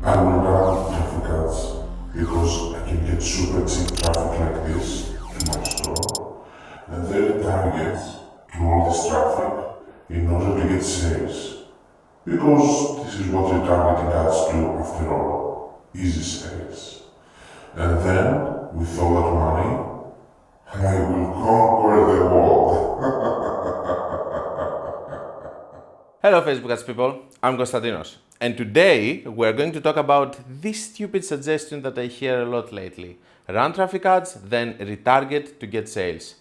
I will run traffic ads because I can get super cheap traffic like this to my store and then target to all this traffic in order to get sales. Because this is what retargeting ads do after all, easy sales. And then, with all that money, I will conquer the world. Hello Facebook ads people, I'm Konstantinos. And today we're going to talk about this stupid suggestion that I hear a lot lately. Run traffic ads, then retarget to get sales.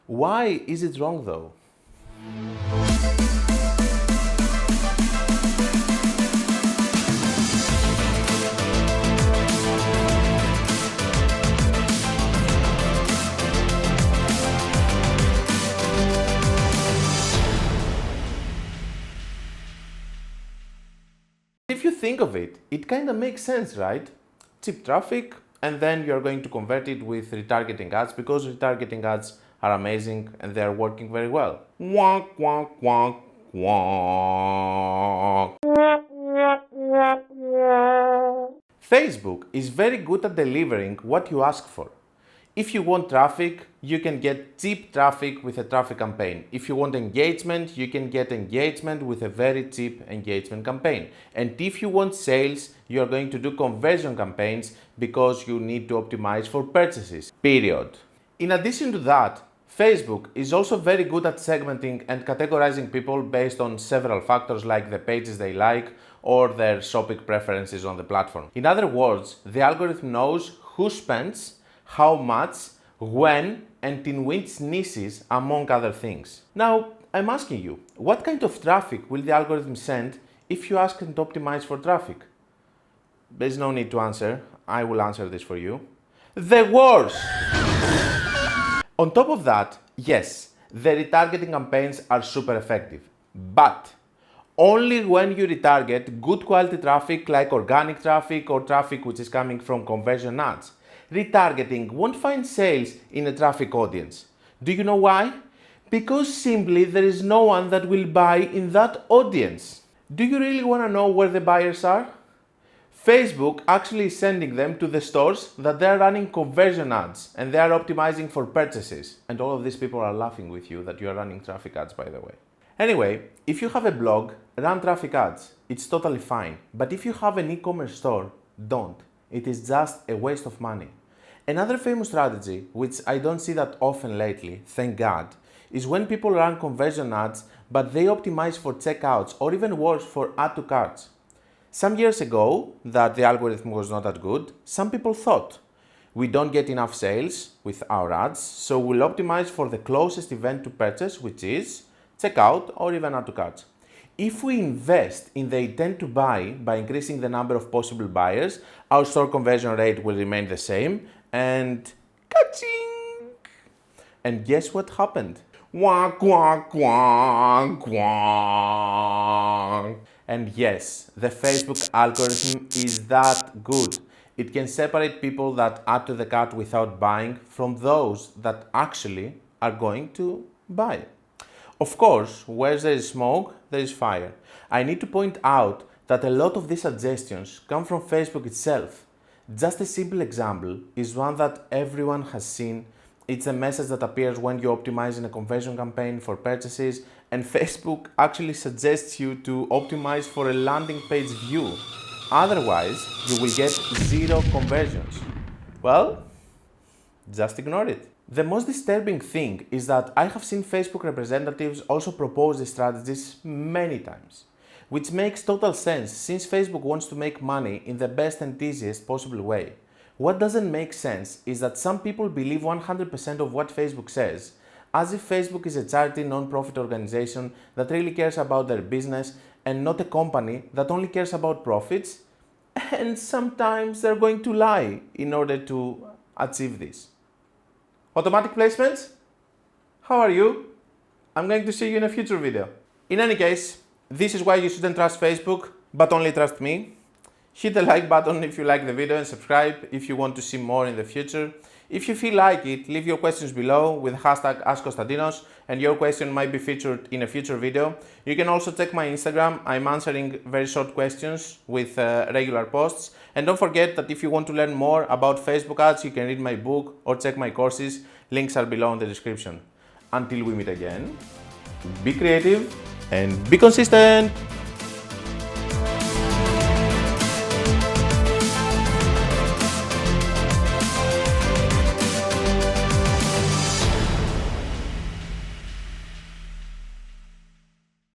Why is it wrong though? If you think of it, it kind of makes sense, right? Cheap traffic, and then you're going to convert it with retargeting ads because retargeting ads are amazing and they are working very well. Wonk, wonk, wonk, wonk. Facebook is very good at delivering what you ask for. If you want traffic, you can get cheap traffic with a traffic campaign. If you want engagement, you can get engagement with a very cheap engagement campaign. And if you want sales, you're going to do conversion campaigns because you need to optimize for purchases, period. In addition to that, Facebook is also very good at segmenting and categorizing people based on several factors like the pages they like or their shopping preferences on the platform. In other words, the algorithm knows who spends, how much, when, and in which niches, among other things. Now, I'm asking you, what kind of traffic will the algorithm send if you ask it to optimize for traffic? There's no need to answer. I will answer this for you. The worst! On top of that, yes, the retargeting campaigns are super effective, but only when you retarget good quality traffic like organic traffic or traffic which is coming from conversion ads. Retargeting won't find sales in a traffic audience. Do you know why? Because simply there is no one that will buy in that audience. Do you really want to know where the buyers are? Facebook actually is sending them to the stores that they are running conversion ads and they are optimizing for purchases. And all of these people are laughing with you that you are running traffic ads, by the way. Anyway, if you have a blog, run traffic ads. It's totally fine. But if you have an e-commerce store, don't. It is just a waste of money. Another famous strategy, which I don't see that often lately, thank God, is when people run conversion ads but they optimize for checkouts or even worse for add to carts. Some years ago, that the algorithm was not that good, some people thought, we don't get enough sales with our ads, so we'll optimize for the closest event to purchase, which is checkout or even add to carts. If we invest in the intent to buy by increasing the number of possible buyers, our store conversion rate will remain the same and ka-ching! And guess what happened? Wonk, wonk, wonk, wonk. And yes, the Facebook algorithm is that good. It can separate people that add to the cart without buying from those that actually are going to buy. Of course, where there is smoke, there is fire. I need to point out that a lot of these suggestions come from Facebook itself. Just a simple example is one that everyone has seen. It's a message that appears when you optimize in a conversion campaign for purchases, and Facebook actually suggests you to optimize for a landing page view. Otherwise, you will get zero conversions. Well, just ignore it. The most disturbing thing is that I have seen Facebook representatives also propose these strategies many times, which makes total sense since Facebook wants to make money in the best and easiest possible way. What doesn't make sense is that some people believe 100% of what Facebook says, as if Facebook is a charity non-profit organization that really cares about their business and not a company that only cares about profits, and sometimes they're going to lie in order to achieve this. Automatic placements? How are you? I'm going to see you in a future video. In any case, this is why you shouldn't trust Facebook, but only trust me. Hit the like button if you like the video and subscribe if you want to see more in the future. If you feel like it, leave your questions below with hashtag AskKonstantinos and your question might be featured in a future video. You can also check my Instagram. I'm answering very short questions with regular posts. And don't forget that if you want to learn more about Facebook ads, you can read my book or check my courses. Links are below in the description. Until we meet again, be creative and be consistent.